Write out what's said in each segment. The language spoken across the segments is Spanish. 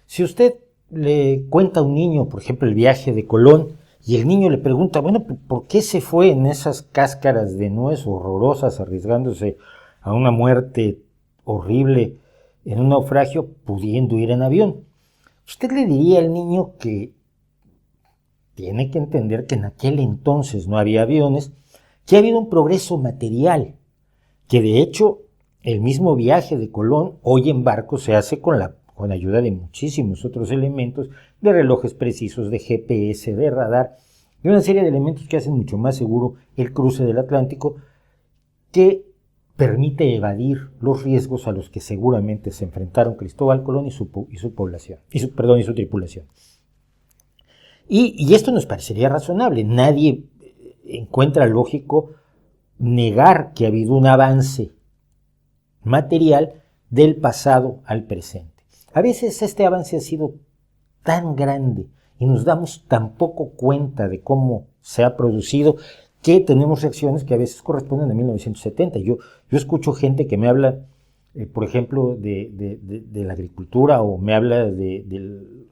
Si usted le cuenta a un niño, por ejemplo, el viaje de Colón, y el niño le pregunta, bueno, ¿por qué se fue en esas cáscaras de nuez horrorosas, arriesgándose a una muerte horrible en un naufragio, pudiendo ir en avión? Usted le diría al niño que tiene que entender que en aquel entonces no había aviones, que ha habido un progreso material, que de hecho el mismo viaje de Colón hoy en barco se hace con ayuda de muchísimos otros elementos, de relojes precisos, de GPS, de radar, y una serie de elementos que hacen mucho más seguro el cruce del Atlántico, que permite evadir los riesgos a los que seguramente se enfrentaron Cristóbal Colón y su población, y su tripulación. Y esto nos parecería razonable. Nadie encuentra lógico negar que ha habido un avance material del pasado al presente. A veces este avance ha sido tan grande y nos damos tan poco cuenta de cómo se ha producido que tenemos reacciones que a veces corresponden a 1970. Yo escucho gente que me habla, por ejemplo, de la agricultura, o me habla de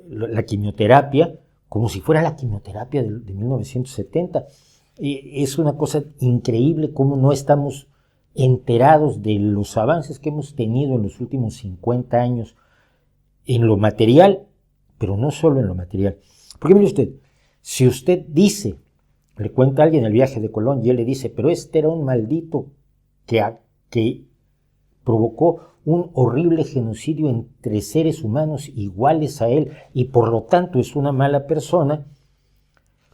la quimioterapia, como si fuera la quimioterapia de 1970. Es una cosa increíble cómo no estamos enterados de los avances que hemos tenido en los últimos 50 años en lo material, pero no solo en lo material. Porque mire usted, si usted dice, le cuenta a alguien el viaje de Colón y él le dice, pero este era un maldito que provocó un horrible genocidio entre seres humanos iguales a él y por lo tanto es una mala persona,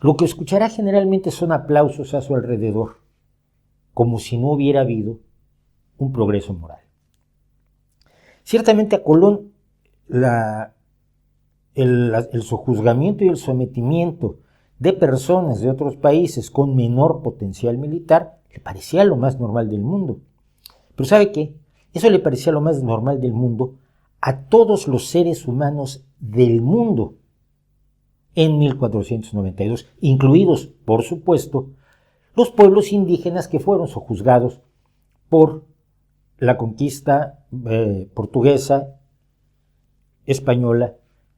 lo que escuchará generalmente son aplausos a su alrededor, como si no hubiera habido un progreso moral. Ciertamente a Colón el sojuzgamiento y el sometimiento de personas de otros países con menor potencial militar le parecía lo más normal del mundo. Pero ¿sabe qué? Eso le parecía lo más normal del mundo a todos los seres humanos del mundo en 1492, incluidos, por supuesto, los pueblos indígenas que fueron sojuzgados por la conquista portuguesa, española,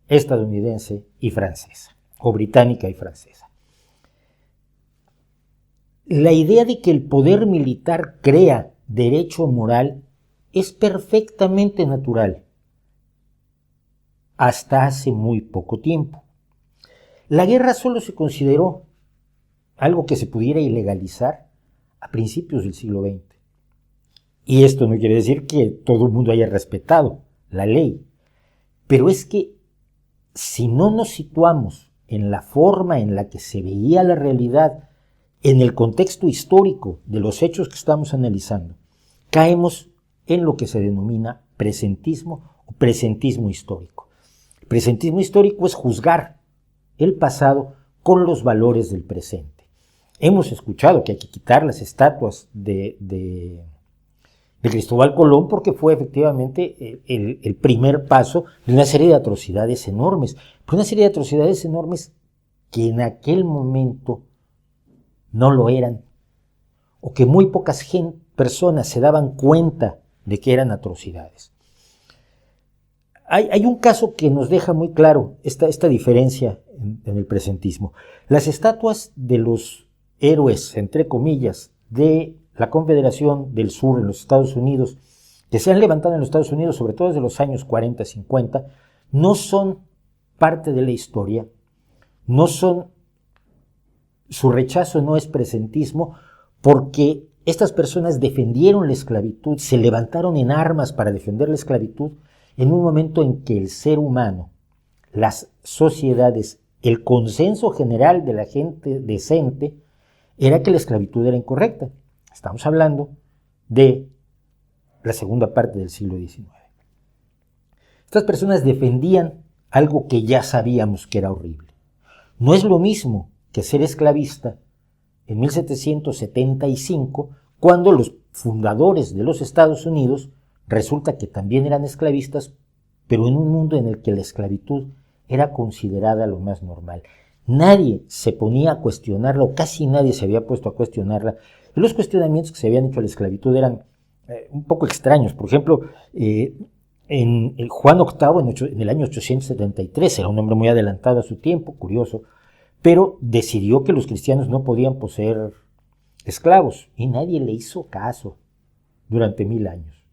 estadounidense y francesa, o británica y francesa. La idea de que el poder militar crea derecho moral es perfectamente natural hasta hace muy poco tiempo. La guerra solo se consideró algo que se pudiera ilegalizar a principios del siglo XX. Y esto no quiere decir que todo el mundo haya respetado la ley, pero es que si no nos situamos en la forma en la que se veía la realidad, en el contexto histórico de los hechos que estamos analizando, caemos en lo que se denomina presentismo o presentismo histórico. El presentismo histórico es juzgar el pasado con los valores del presente. Hemos escuchado que hay que quitar las estatuas de Cristóbal Colón porque fue efectivamente el primer paso de una serie de atrocidades enormes, pero una serie de atrocidades enormes que en aquel momento no lo eran, o que muy pocas personas se daban cuenta de que eran atrocidades. Hay un caso que nos deja muy claro esta diferencia en el presentismo. Las estatuas de los héroes, entre comillas, de la Confederación del Sur en los Estados Unidos, que se han levantado en los Estados Unidos, sobre todo desde los años 40, 50, no son parte de la historia, su rechazo no es presentismo, porque estas personas defendieron la esclavitud, se levantaron en armas para defender la esclavitud en un momento en que el ser humano, las sociedades, el consenso general de la gente decente era que la esclavitud era incorrecta. Estamos hablando de la segunda parte del siglo XIX. Estas personas defendían algo que ya sabíamos que era horrible. No es lo mismo que ser esclavista en 1775, cuando los fundadores de los Estados Unidos resulta que también eran esclavistas, pero en un mundo en el que la esclavitud era considerada lo más normal. Nadie se ponía a cuestionarla, o casi nadie se había puesto a cuestionarla. Y los cuestionamientos que se habían hecho a la esclavitud eran un poco extraños. Por ejemplo, Juan VIII, en el año 873, era un hombre muy adelantado a su tiempo, curioso, pero decidió que los cristianos no podían poseer esclavos y nadie le hizo caso durante 1000 años.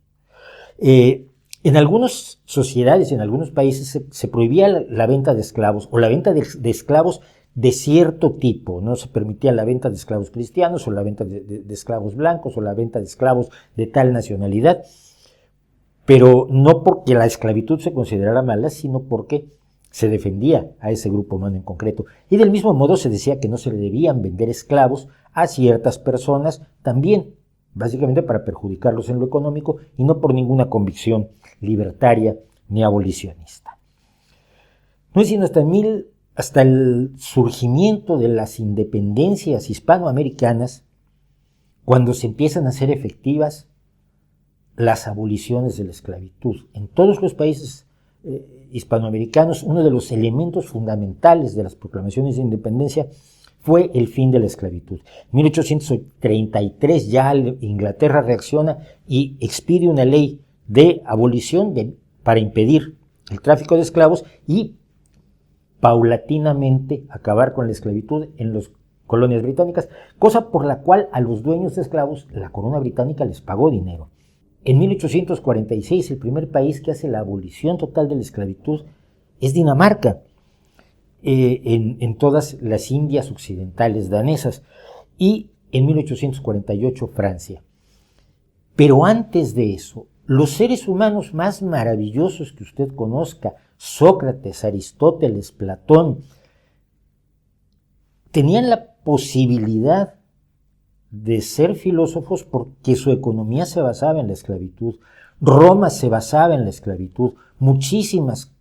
En algunas sociedades, en algunos países, se prohibía la venta de esclavos o la venta de esclavos de cierto tipo. No se permitía la venta de esclavos cristianos o la venta de esclavos blancos o la venta de esclavos de tal nacionalidad, pero no porque la esclavitud se considerara mala, sino porque se defendía a ese grupo humano en concreto. Y del mismo modo se decía que no se le debían vender esclavos a ciertas personas también, básicamente para perjudicarlos en lo económico y no por ninguna convicción libertaria ni abolicionista. No es sino hasta el surgimiento de las independencias hispanoamericanas cuando se empiezan a hacer efectivas las aboliciones de la esclavitud. En todos los países hispanoamericanos, uno de los elementos fundamentales de las proclamaciones de independencia fue el fin de la esclavitud. En 1833 ya Inglaterra reacciona y expide una ley de abolición para impedir el tráfico de esclavos y paulatinamente acabar con la esclavitud en las colonias británicas, cosa por la cual a los dueños de esclavos la corona británica les pagó dinero. En 1846 el primer país que hace la abolición total de la esclavitud es Dinamarca, en todas las Indias occidentales danesas, y en 1848 Francia. Pero antes de eso, los seres humanos más maravillosos que usted conozca, Sócrates, Aristóteles, Platón, tenían la posibilidad de ser filósofos porque su economía se basaba en la esclavitud. Roma se basaba en la esclavitud. Muchísimas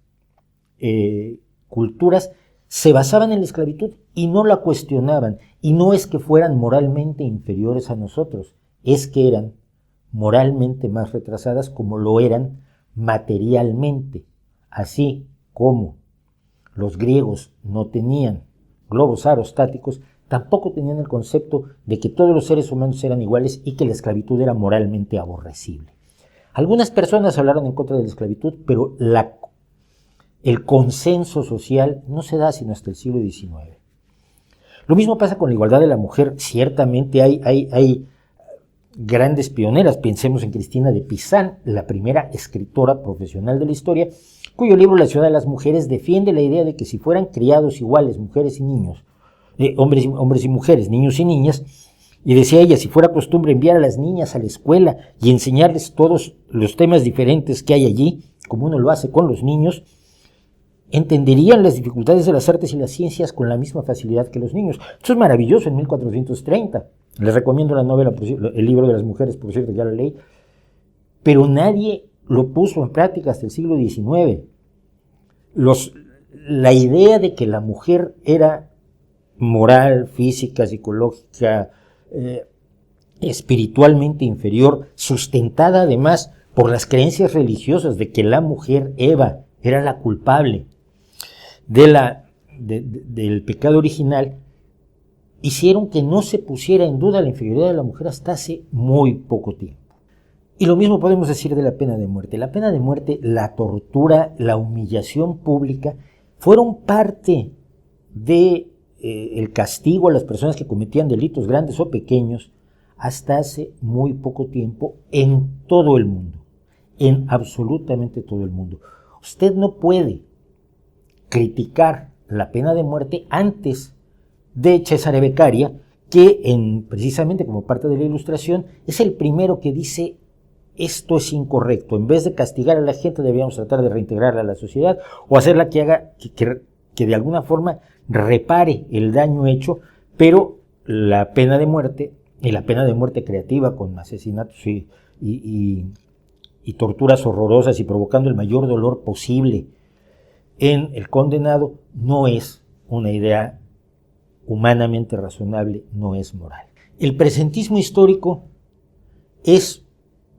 culturas se basaban en la esclavitud y no la cuestionaban. Y no es que fueran moralmente inferiores a nosotros, es que eran moralmente más retrasadas como lo eran materialmente. Así como los griegos no tenían globos aerostáticos, tampoco tenían el concepto de que todos los seres humanos eran iguales y que la esclavitud era moralmente aborrecible. Algunas personas hablaron en contra de la esclavitud, pero el consenso social no se da sino hasta el siglo XIX. Lo mismo pasa con la igualdad de la mujer. Ciertamente hay grandes pioneras. Pensemos en Cristina de Pizan, la primera escritora profesional de la historia, cuyo libro La ciudad de las mujeres defiende la idea de que si fueran criados iguales mujeres y niños, hombres y mujeres, niños y niñas, y decía ella, si fuera costumbre enviar a las niñas a la escuela y enseñarles todos los temas diferentes que hay allí, como uno lo hace con los niños, entenderían las dificultades de las artes y las ciencias con la misma facilidad que los niños. Esto es maravilloso en 1430. Les recomiendo la novela, el libro de las mujeres, por cierto, ya la leí, pero nadie lo puso en práctica hasta el siglo XIX. La idea de que la mujer era moral, física, psicológica, espiritualmente inferior, sustentada además por las creencias religiosas de que la mujer, Eva, era la culpable del pecado original, hicieron que no se pusiera en duda la inferioridad de la mujer hasta hace muy poco tiempo. Y lo mismo podemos decir de la pena de muerte. La pena de muerte, la tortura, la humillación pública, fueron parte del castigo a las personas que cometían delitos grandes o pequeños hasta hace muy poco tiempo en todo el mundo, en absolutamente todo el mundo. Usted no puede criticar la pena de muerte antes de Cesare Beccaria, que precisamente como parte de la Ilustración es el primero que dice esto es incorrecto. En vez de castigar a la gente deberíamos tratar de reintegrarla a la sociedad o hacerla que haga que de alguna forma repare el daño hecho, pero la pena de muerte y la pena de muerte creativa con asesinatos y torturas horrorosas y provocando el mayor dolor posible en el condenado no es una idea humanamente razonable, no es moral. El presentismo histórico es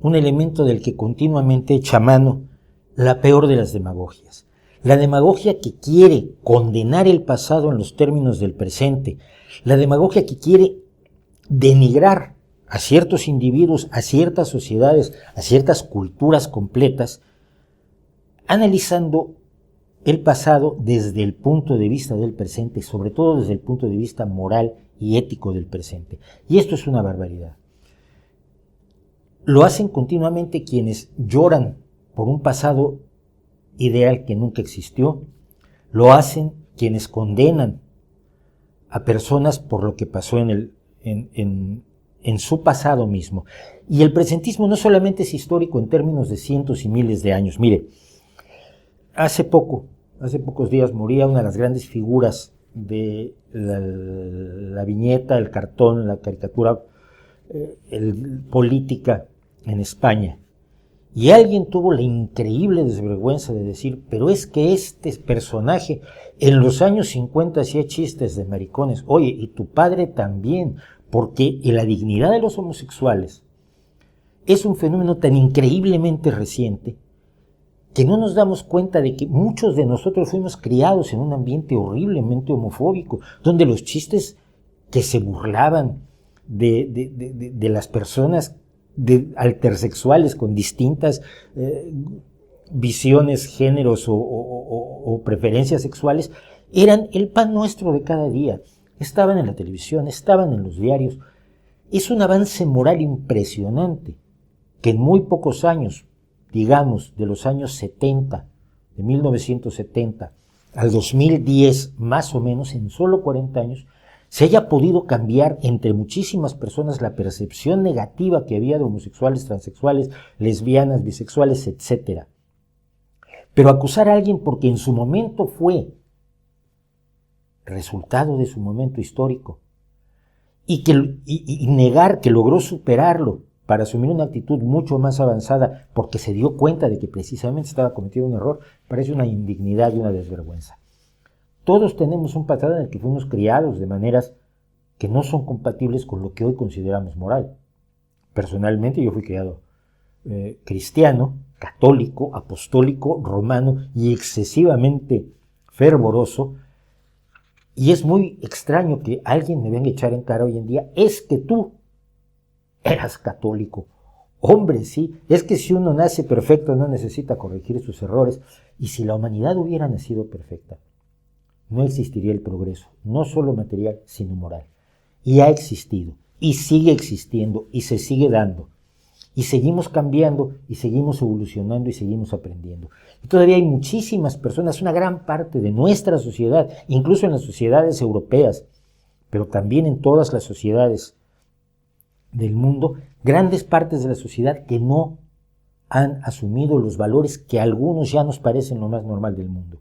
un elemento del que continuamente echa mano la peor de las demagogias. La demagogia que quiere condenar el pasado en los términos del presente, la demagogia que quiere denigrar a ciertos individuos, a ciertas sociedades, a ciertas culturas completas, analizando el pasado desde el punto de vista del presente, sobre todo desde el punto de vista moral y ético del presente. Y esto es una barbaridad. Lo hacen continuamente quienes lloran por un pasado ideal que nunca existió. Lo hacen quienes condenan a personas por lo que pasó en su pasado mismo. Y el presentismo no solamente es histórico en términos de cientos y miles de años. Mire, hace pocos días moría una de las grandes figuras de la viñeta, el cartón, la caricatura política en España. Y alguien tuvo la increíble desvergüenza de decir, pero es que este personaje en los años 50 hacía chistes de maricones. Oye, y tu padre también, porque la dignidad de los homosexuales es un fenómeno tan increíblemente reciente que no nos damos cuenta de que muchos de nosotros fuimos criados en un ambiente horriblemente homofóbico, donde los chistes que se burlaban de las personas altersexuales con distintas visiones, géneros o preferencias sexuales, eran el pan nuestro de cada día. Estaban en la televisión, estaban en los diarios. Es un avance moral impresionante que en muy pocos años, digamos de los años 70, de 1970 al 2010, más o menos, en solo 40 años, se haya podido cambiar entre muchísimas personas la percepción negativa que había de homosexuales, transexuales, lesbianas, bisexuales, etc. Pero acusar a alguien porque en su momento fue resultado de su momento histórico y negar que logró superarlo para asumir una actitud mucho más avanzada porque se dio cuenta de que precisamente estaba cometiendo un error, parece una indignidad y una desvergüenza. Todos tenemos un pasado en el que fuimos criados de maneras que no son compatibles con lo que hoy consideramos moral. Personalmente yo fui criado cristiano, católico, apostólico, romano y excesivamente fervoroso, y es muy extraño que alguien me venga a echar en cara hoy en día, es que tú eras católico. Hombre, sí, es que si uno nace perfecto no necesita corregir sus errores, y si la humanidad hubiera nacido perfecta, no existiría el progreso, no solo material, sino moral. Y ha existido, y sigue existiendo, y se sigue dando. Y seguimos cambiando, y seguimos evolucionando, y seguimos aprendiendo. Y todavía hay muchísimas personas, una gran parte de nuestra sociedad, incluso en las sociedades europeas, pero también en todas las sociedades del mundo, grandes partes de la sociedad que no han asumido los valores que a algunos ya nos parecen lo más normal del mundo.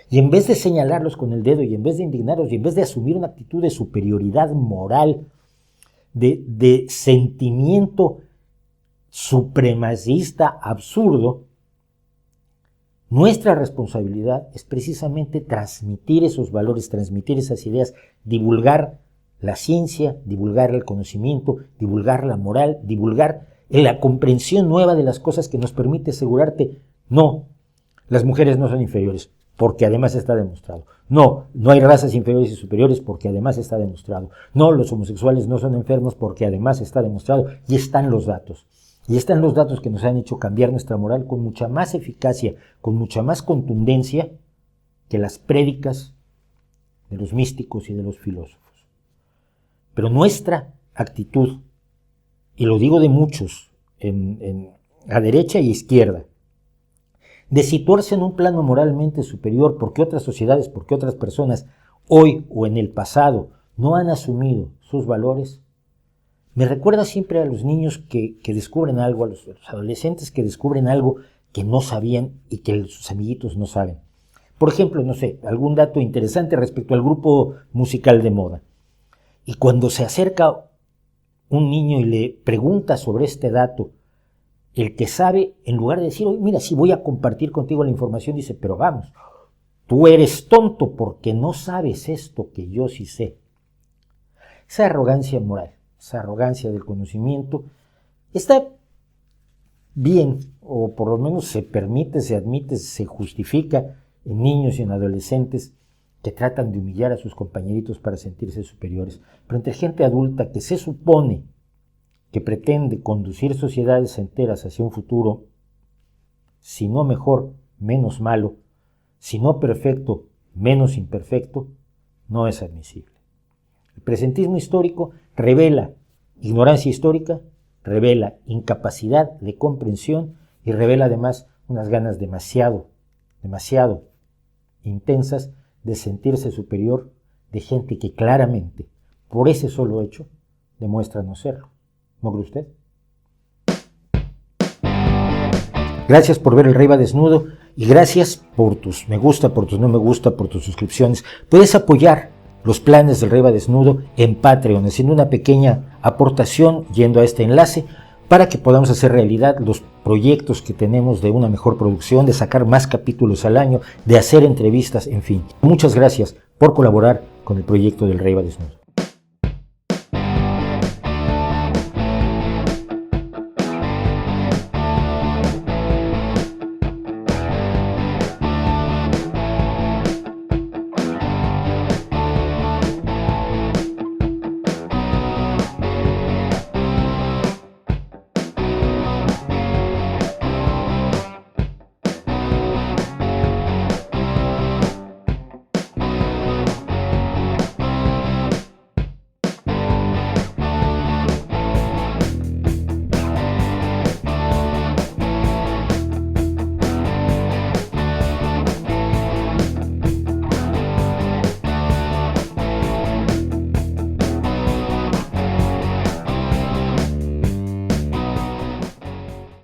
Y en vez de señalarlos con el dedo, y en vez de indignarlos, y en vez de asumir una actitud de superioridad moral, de sentimiento supremacista absurdo, nuestra responsabilidad es precisamente transmitir esos valores, transmitir esas ideas, divulgar la ciencia, divulgar el conocimiento, divulgar la moral, divulgar la comprensión nueva de las cosas que nos permite asegurarte, no, las mujeres no son inferiores, porque además está demostrado. No, no hay razas inferiores y superiores, porque además está demostrado. No, los homosexuales no son enfermos, porque además está demostrado. Y están los datos. Y están los datos que nos han hecho cambiar nuestra moral con mucha más eficacia, con mucha más contundencia que las prédicas de los místicos y de los filósofos. Pero nuestra actitud, y lo digo de muchos, a derecha y izquierda, de situarse en un plano moralmente superior porque otras sociedades, porque otras personas hoy o en el pasado no han asumido sus valores, me recuerda siempre a los niños que descubren algo, a los adolescentes que descubren algo que no sabían y que sus amiguitos no saben. Por ejemplo, no sé, algún dato interesante respecto al grupo musical de moda. Y cuando se acerca un niño y le pregunta sobre este dato, el que sabe, en lugar de decir, oye, mira, sí voy a compartir contigo la información, dice, pero vamos, tú eres tonto porque no sabes esto que yo sí sé. Esa arrogancia moral, esa arrogancia del conocimiento, está bien, o por lo menos se permite, se admite, se justifica en niños y en adolescentes que tratan de humillar a sus compañeritos para sentirse superiores. Pero entre gente adulta que se supone que pretende conducir sociedades enteras hacia un futuro, si no mejor, menos malo, si no perfecto, menos imperfecto, no es admisible. El presentismo histórico revela ignorancia histórica, revela incapacidad de comprensión y revela además unas ganas demasiado intensas de sentirse superior de gente que claramente, por ese solo hecho, demuestra no serlo. ¿No cree usted? Gracias por ver El Rey va desnudo y gracias por tus me gusta, por tus no me gusta, por tus suscripciones. Puedes apoyar los planes del Rey va desnudo en Patreon, haciendo una pequeña aportación yendo a este enlace para que podamos hacer realidad los proyectos que tenemos de una mejor producción, de sacar más capítulos al año, de hacer entrevistas, en fin. Muchas gracias por colaborar con el proyecto del Rey va desnudo.